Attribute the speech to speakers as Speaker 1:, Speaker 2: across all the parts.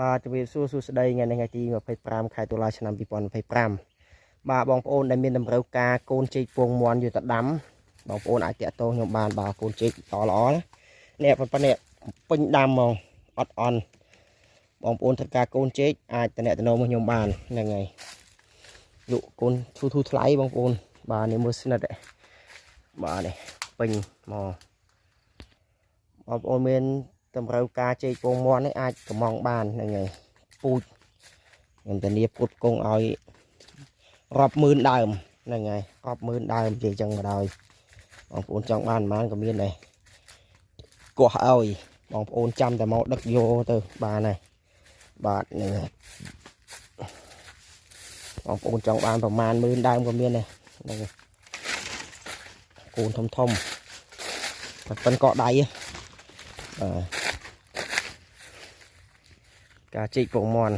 Speaker 1: បាទជំរាបសួរសួស្តីថ្ងៃនេះថ្ងៃទី25ខែតុលាឆ្នាំ2025បាទបងប្អូនដែលមានតម្រូវការកូនចេកពងមាន់យកទៅដាំបងប្អូនអាចតាក់ទងខ្ញុំបានបាទកូនចេកល្អនេះប៉ុណ្ណេះពេញដាំហ្មងអត់អន់បងប្អូនត្រូវការកូនចេកអាចតំណែងមកខ្ញុំបានហ្នឹងហើយលក់កូនធូថ្លៃបងប្អូនបាទនេះមើលស្និតបាទនេះពេញមកបងប្អូនមានតម្រូវការចេកពងមាន់នេះអាចកំងបានហ្នឹងហើយពូជខ្ញុំធានាពុតគង់ឲ្យរាប់ម៉ឺនដើមហ្នឹងហើយរាប់ម៉ឺនដើមនិយាយចឹងមកដល់បងប្អូនចង់បានប៉ុន្មានក៏មានដែរកោះឲ្យបងប្អូនចាំតែមកដឹកយកទៅបានហើយបាទហ្នឹងហើយបងប្អូនចង់បានប្រមាណម៉ឺនដើមក៏មានដែរហ្នឹងហើយកូនធំប៉ុនកក់ដៃការចេកពងមាន់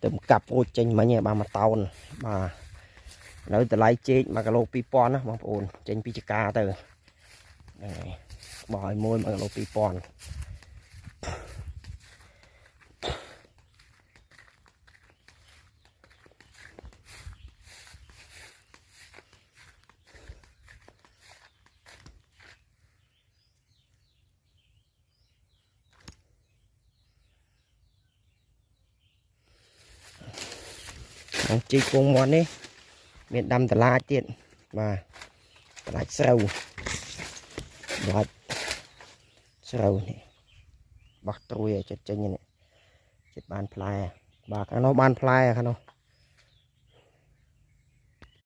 Speaker 1: ទៅកាប់អូចចេញមិញបាន1តោនបាទនៅតម្លៃចេក1គីឡូ2000ណាបងប្អូនចេញពីចកាទៅបោះឲ្យ1គីឡូ2000ចេកពងមាន់នេះមានដាំតឡាចទៀតបាទតឡាចស្រូវតឡាចស្រូវនេះបោះត្រួយឲ្យចិត្តចេញនេះចិត្តបានផ្លែបាទខាងនោះបានផ្លែខាងនោះ